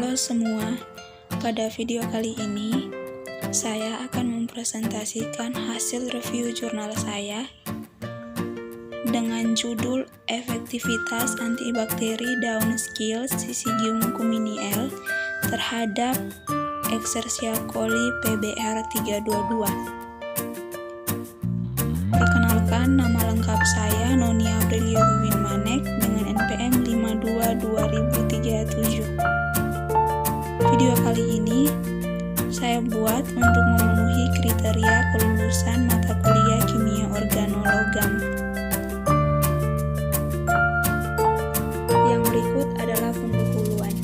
Halo semua, pada video kali ini saya akan mempresentasikan hasil review jurnal saya dengan judul Efektivitas Antibakteri Daun Skills Syzygium cumini L terhadap Escherichia coli PBR 322. Perkenalkan, nama lengkap saya Noni Aprilia Wiwin Manek dengan NPM 52-2037. Video kali ini saya buat untuk memenuhi kriteria kelulusan mata kuliah kimia organologam. Yang berikut adalah pendahuluan.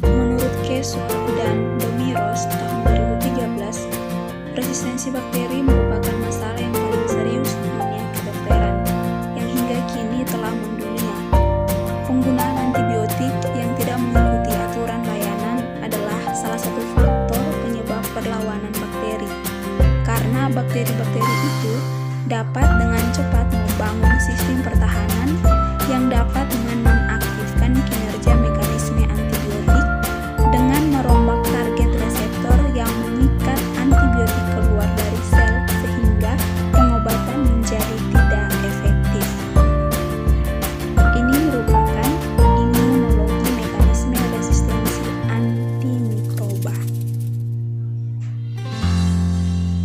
Menurut Case dan Domiros tahun 2013, resistensi bakteri merupakan masalah yang paling serius di dunia kedokteran yang hingga kini telah mendunia. Penggunaan antibiotik yang tidak mengikuti aturan layanan adalah salah satu faktor penyebab perlawanan bakteri, karena bakteri-bakteri itu dapat dengan cepat membangun sistem pertahanan yang dapat menonaktifkan kinerja mekanisme antibiotik dengan merombak target reseptor yang mengikat antibiotik keluar dari sel sehingga pengobatan menjadi tidak efektif. Ini merupakan imunologi mekanisme resistensi antimikroba.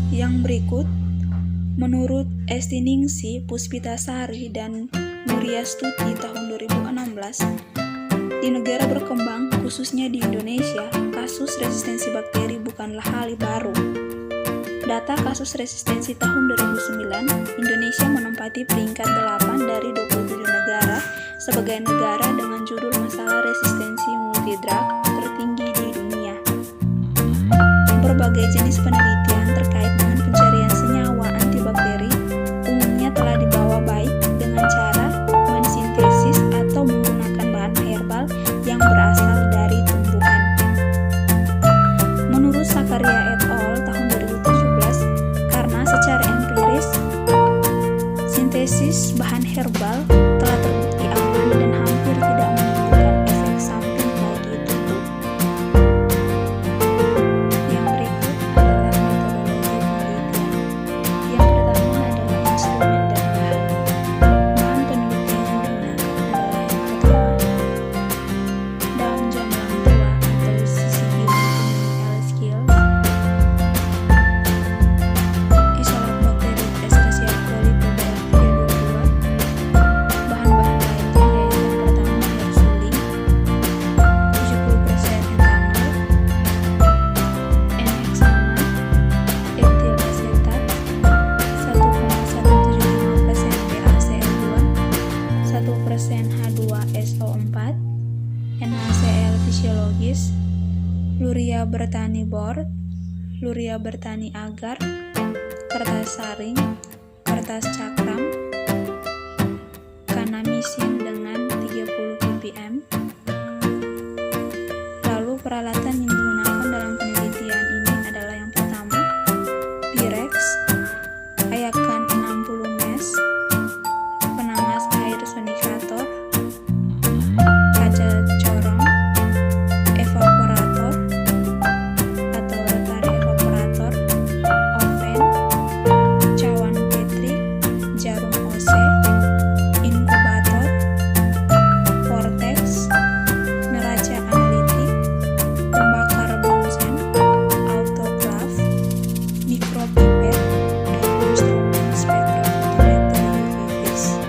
Yang berikut, menurut Estiningsih, Puspitasari, dan Nuryastuti tahun 2016, di negara berkembang, khususnya di Indonesia, kasus resistensi bakteri bukanlah hal baru. Data kasus resistensi tahun 2009, Indonesia menempati peringkat 8 dari 27 negara sebagai negara dengan judul masalah resistensi multidrug tertinggi di dunia. Berbagai jenis penelitian terkait dengan pencarian senyawa antibakteri umumnya telah dibawa baik dengan cara mensintesis atau menggunakan bahan herbal yang berasal dari tumbuhan. Menurut Sakaria et al. Tahun 2017, karena secara empiris sintesis bahan herbal telah terbukti aman dan hampir tidak menimbulkan efek samping bagi tubuh. Yang berikut adalah metodologi penelitian. Yang pertama adalah instrumen dan bahan. Bahan penelitian yang digunakan adalah yang pertama, daun jamblang tua atau Syzygium cumini L skills, isolat bakteri Escherichia coli PBR 322, bahan-bahan lainnya yaitu yang pertama air suling 70% etanol, N-heksana, etil asetat 1,175% PaCl2, 1% H2SO4, NaCl fisiologis, Luria bertani bord, Luria bertani agar, kertas saring, kertas cakram, kanamisin dengan 30 ppm. Lalu peralatan yang digunakan dalam penelitian ini adalah yang pertama, Pirex, ayakan 60 mesh, penangas air sonikator, kaca corong, evaporator atau rotary evaporator, oven, cawan petri, jarum OC, inkubator, vortex, neraca analitik, pembakar Bunsen, autoclave, mikropipet, dan instrumen spektrofotometer UV-Vis.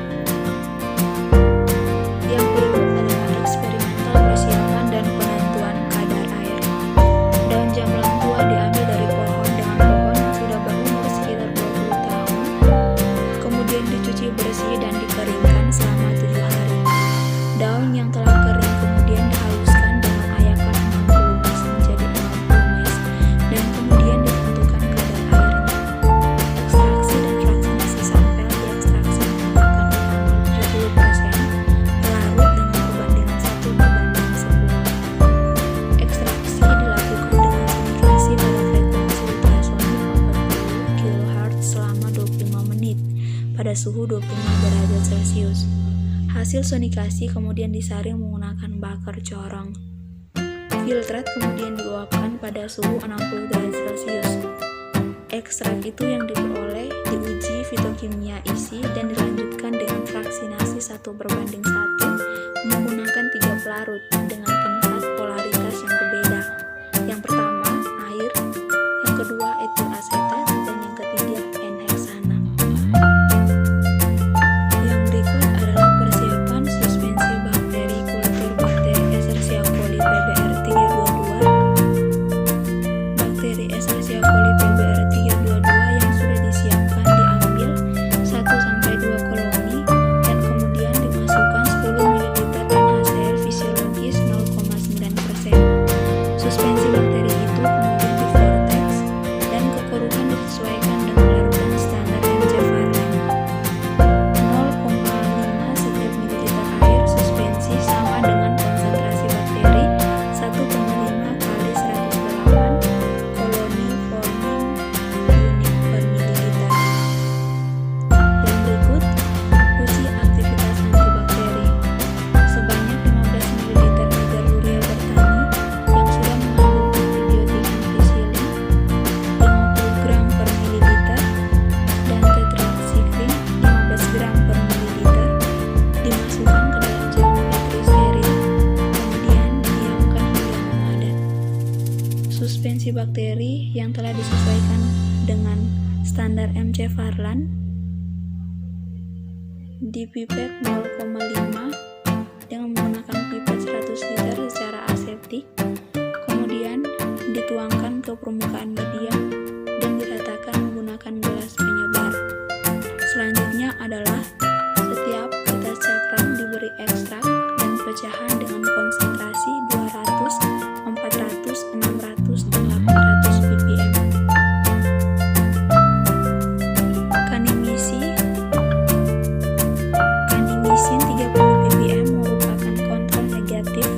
Yang berikut adalah eksperimental persiapan dan penentuan kadar air. Daun jamblang tua diambil dari pohon dengan pohon yang sudah berumur sekitar 20 tahun, kemudian dicuci bersih dan dikeringkan selama 7 hari. Daun yang telah kering kemudian dihaluskan dengan ayakan 60 mesh menjadi 60 mesh dan kemudian ditentukan kadar airnya. Ekstraksi dan vaksinasi sampel diekstraksi menggunakan etanol 70%, larut dengan perbandingan 1:10. Ekstraksi dilakukan dengan sonifikasi pada frekuensi ultrasonik 40 kHz selama 25 menit pada suhu 25 derajat Celcius. Hasil sonikasi kemudian disaring menggunakan bakar corong. Difiltrat kemudian diuapkan pada suhu 60 derajat Celcius. Ekstrak itu yang diperoleh diuji fitokimia isi dan dilanjutkan dengan fraksinasi 1:1 menggunakan 3 pelarut dengan tingkat polaritas yang berbeda. Yang pertama, air, yang kedua etil asetat, dan yang ketiga N-heksana. Yang berikut adalah persiapan suspensi bakteri kultur bakteri Escherichia coli PBR 322. Bakteri Escherichia coli PBR 322 yang sudah disiapkan diambil 1-2 koloni dan kemudian dimasukkan 10 ml NaCl fisiologis 0,9%. Suspensi bakteri itu kemudian divortex dan kekeruhan disesuaikan dengan larutan standar MC-Farland. 0,5 setiap mililiter air suspensi sama dengan konsentrasi bakteri 1,5 kali 108 koloni forming unit per mililiter. Yang berikut, uji aktivitas antibakteri. Sebanyak 15 ml hidroluria bertani yang sudah mengandung antibiotik ampicillin 50 gram per mililiter dan tetracycline 15 gram per mililiter dimasukkan ke dalam geometri steril, kemudian didiamkan hingga memadat. Suspensi bakteri yang telah disesuaikan dengan standar MC-Farland dipipet 0,5 dengan menggunakan pipet 100 liter secara aseptik, kemudian dituangkan ke permukaan media dan diratakan menggunakan gelas penyebar. Selanjutnya adalah setiap kertas cakram diberi ekstrak dan pecahan dengan konsentrasi 200, 400, 600, dan 800 ppm. Kanimisin 30 ppm merupakan kontrol negatif,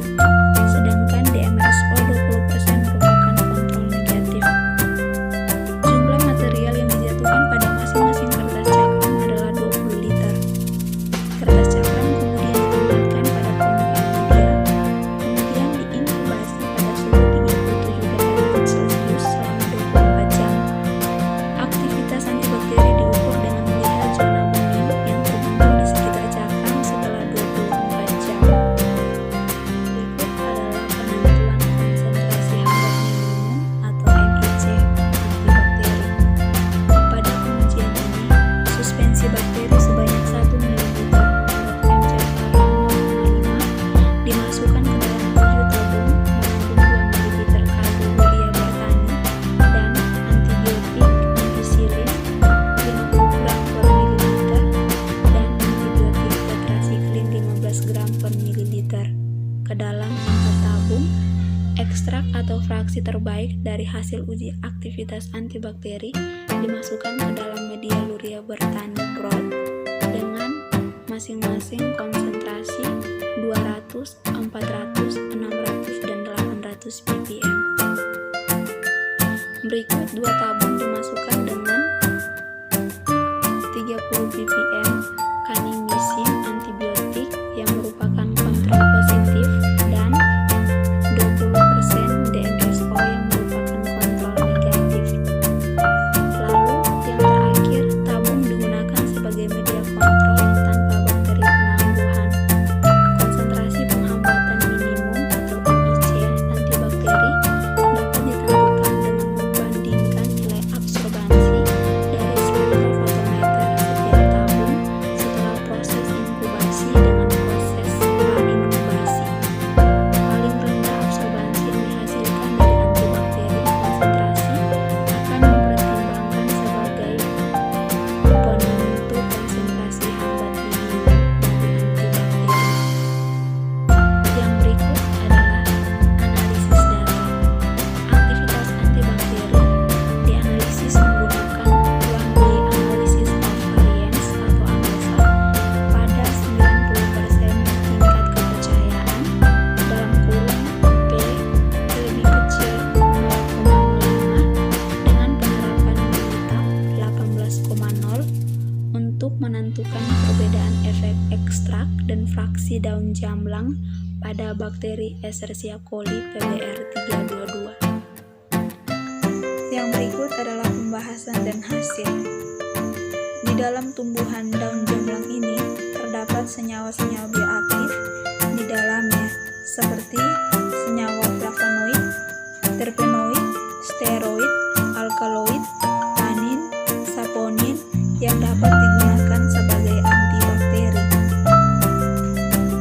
sedangkan DMSO 20% merupakan kontrol negatif. Jumlah material yang dijatuhkan pada masing-masing kertas cakram adalah 20 liter. Kertas cakram kemudian ditempatkan pada permukaan media, kemudian diinkubasi pada suhu 37 derajat Celcius selama 24 jam. Aktivitas antibakteri diukur dengan melihat zona bening yang terbentuk di sekitar cakram setelah 24 jam. Berikut adalah penentuan konsentrasi hangat minimum atau NIC antibakteri. Pada pengujian ini, suspensi bakteri sebanyak 1 ml menurut MC-Farland 0,5 dimasukkan ke dalam 7 tabung mengandung 2 ml hidroluria bertani dan antibiotik ampicillin 50 gram per mililiter dan antibiotik tetracycline 15 gram per mililiter ke dalam 4 tabung. Ekstrak atau fraksi terbaik dari hasil uji aktivitas antibakteri dimasukkan ke dalam media luria bertani broth dengan masing-masing konsentrasi 200, 400, 600, dan 800 ppm. Berikut 2 tabung dimasukkan dengan 30 ppm kanimisin antibiotik yang merupakan kontrol positif dan 20% DMSO yang merupakan kontrol negatif. Lalu yang terakhir, tabung digunakan sebagai media kontrol tanpa bakteri penangguhan. Konsentrasi penghambatan minimum atau NIC antibakteri dapat ditentukan dengan membandingkan nilai bakteri Escherichia coli PBR322. Yang berikut adalah pembahasan dan hasil. Di dalam tumbuhan daun jomblang ini terdapat senyawa-senyawa bioaktif di dalamnya seperti senyawa flavonoid, terpenoid, steroid, alkaloid, tanin, saponin yang dapat digunakan sebagai antibakteri.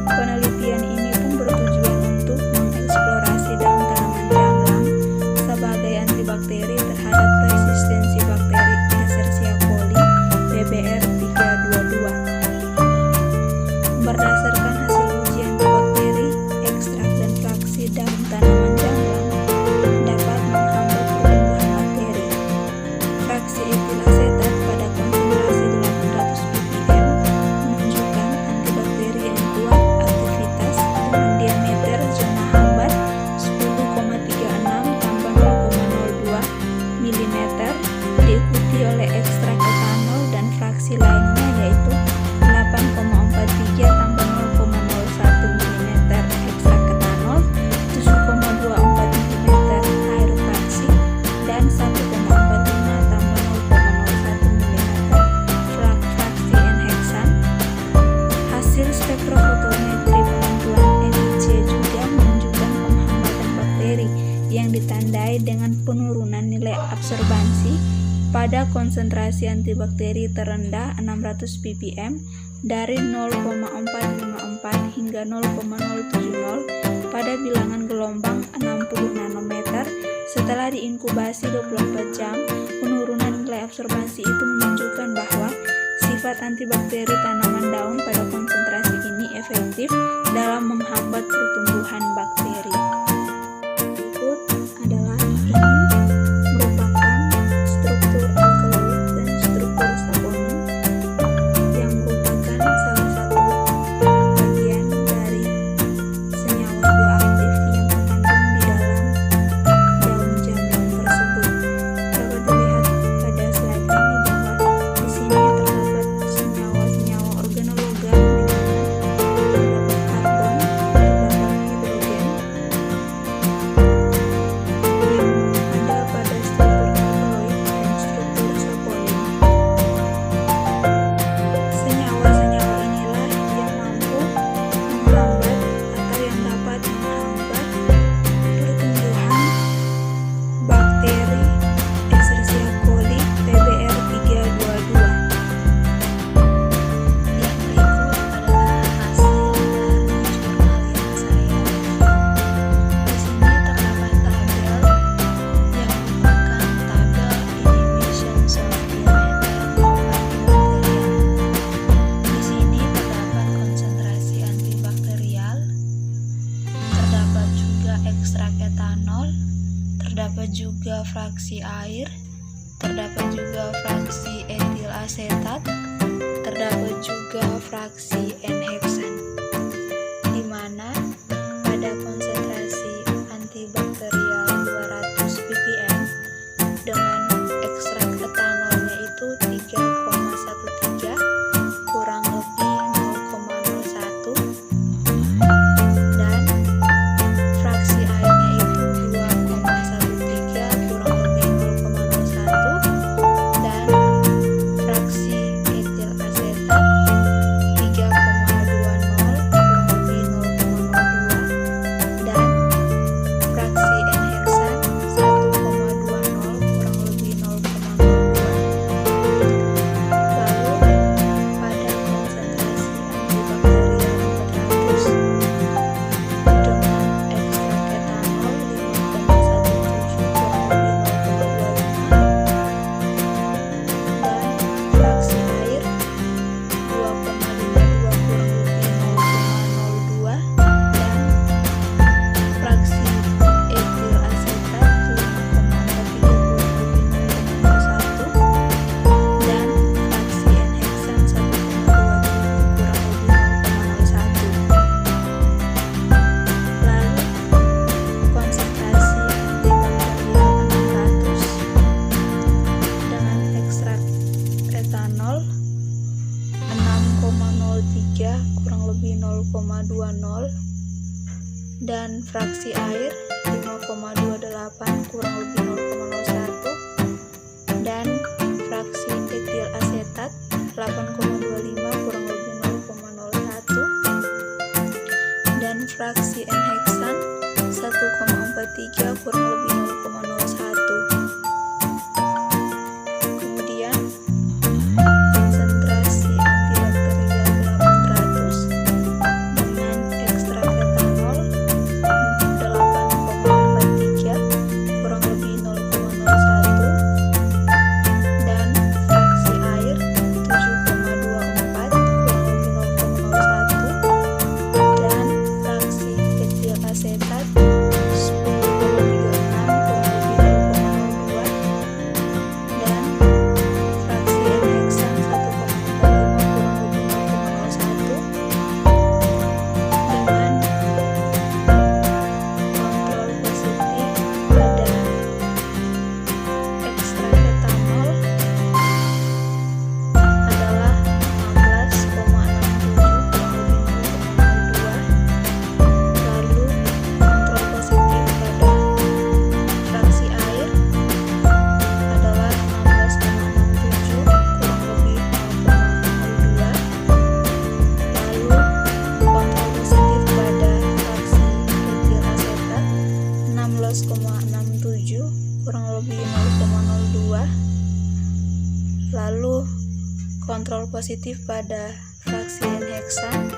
Penelitian ini pun bertujuan untuk mengeksplorasi daun tanaman jomblang sebagai antibakteri terhadap resistensi bakteri Escherichia coli PBR322. Berdasarkan hasil uji antibakteri, ekstrak dan fraksi daun tanaman jomblang dapat menghambat pertumbuhan bakteri. Fraksi etil asetat pada konsentrasi 800 ppm menunjukkan antibakteri yang kuat aktivitas dengan diameter zona hambat 10,36 tambah 0,02 mm, diikuti oleh ekstrak etanol dan fraksi lainnya yaitu 8,43 tambah 0,01 mm ekstrak etanol, 7,24 mm air fraksi, dan 1,45 tambah 0,01 mm fraksi N-heksan. Hasil spektrofotometri penentuan NIC juga menunjukkan penghambatan bakteri yang ditandai dengan penurunan nilai absorbansi pada konsentrasi antibakteri terendah 600 ppm dari 0,454 hingga 0,070 pada bilangan gelombang 60 nanometer. Setelah diinkubasi 24 jam, penurunan nilai absorbansi itu menunjukkan bahwa sifat antibakteri tanaman daun pada konsentrasi ini efektif dalam menghambat pertumbuhan bakteri. Berikut adalah ini merupakan struktur alkaloid dan struktur saponin yang merupakan salah satu bagian dari senyawa bioaktif yang terkandung di dalam daun jomblang tersebut. Dapat dilihat pada slide ini bahwa di sini terdapat senyawa-senyawa organologam di mana terdapat karbon, terdapat hidrogen yang ada pada struktur alkaloid dan struktur saponin. Senyawa-senyawa inilah yang mampu menghambat atau yang dapat menghambat pertumbuhan bakteri Escherichia coli PBR322. Yang berikut adalah hasil dari jurnal yang saya review. Di sini terdapat tabel yang merupakan tabel inhibition sortilenter of antibakterial. Di sini terdapat konsentrasi antibakterial, terdapat juga ekstrak etanol, terdapat juga fraksi air, terdapat juga fraksi etil asetat, terdapat juga fraksi N-heksan, di mana pada konsentrasi antibakterial 200 ppm dengan ekstrak etanolnya itu 3,13 kurang lebih 0,01 dan fraksi airnya itu 2,13 kurang lebih 0,01 dan fraksi etil asetat 3,2 0,28 kurang lebih 0,01, dan fraksi etil asetat 8,25 kurang lebih 0,01, dan fraksi N-heksan 1,43 kurang lebih 0,01. Kemudian konsentrasi antibakterial 800 dengan ekstrak etanol 8,43 kurang lebih 0,01, dan fraksi air 7,24 kurang lebih 0,01, dan fraksi etil asetat 10,36 kurang lebih 0,02, dan fraksi N-heksan 1,45 kurang lebih 0,01, dengan kontrol positif pada ekstrak etanol adalah 16,67 kurang lebih 0,02, lalu kontrol positif pada fraksi air adalah 16,67 kurang lebih 0,02, lalu kontrol positif pada fraksi etil asetat 16,67 kurang lebih 0,02, lalu kontrol positif pada fraksi N-heksan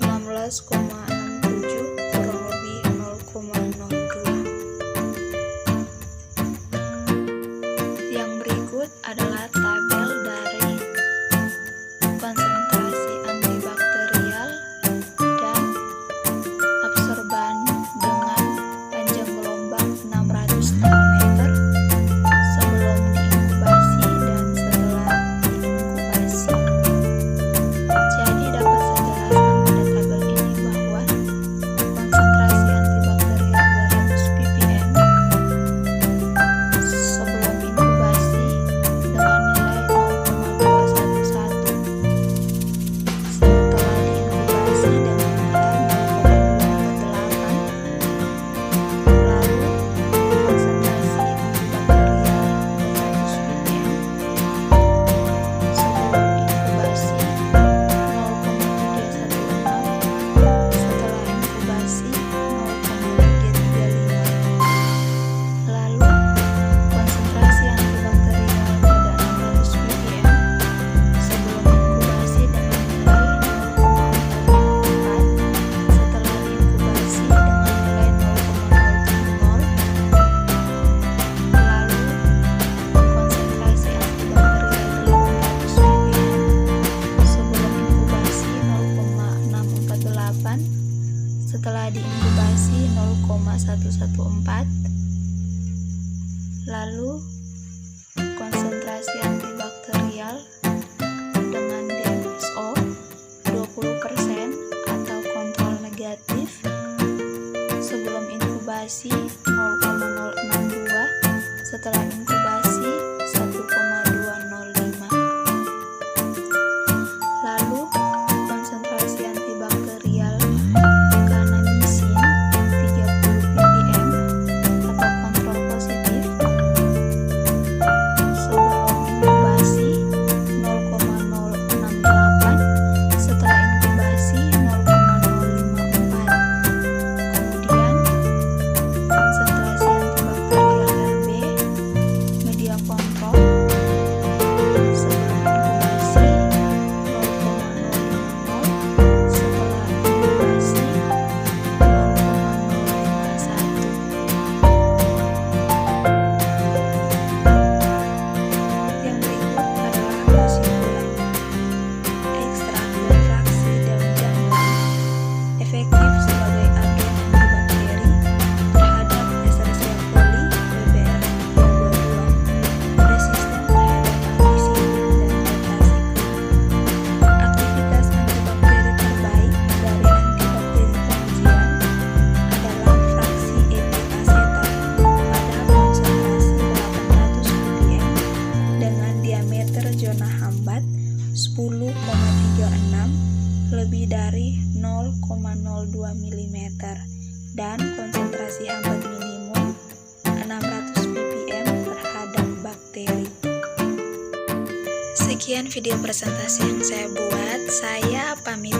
16,67 kurang lebih 0,02. Yang berikut adalah tabel dari konsentrasi antibakterial dan absorban dengan panjang gelombang 600 nanometer sebelum diinkubasi dan setelah diinkubasi. Jadi dapat saya jelaskan pada tabel ini bahwa konsentrasi antibakterial 200 ppm sebelum inkubasi dengan nilai 0,211, setelah diinkubasi dengan nilai 0,248, lalu konsentrasi antibakterial 200 ppm sebelum inkubasi 0,316, setelah inkubasi 0,335, lalu konsentrasi antibakterial pada 600 ppm sebelum inkubasi dengan nilai 0,454, setelah diinkubasi dengan nilai 0,070, lalu konsentrasi antibakterial 800 ppm sebelum inkubasi 0,648, setelah diinkubasi 0,114, lalu konsentrasi antibakterial dengan DMSO 20% atau kontrol negatif sebelum inkubasi 0,062, setelah inkubasi 1,205, lalu konsentrasi antibakterial kanamisin 30 ppm atau kontrol positif sebelum inkubasi 0,068, setelah inkubasi 0,054. Kemudian konsentrasi antibakterial RB Sekian video presentasi yang saya buat. Saya pamit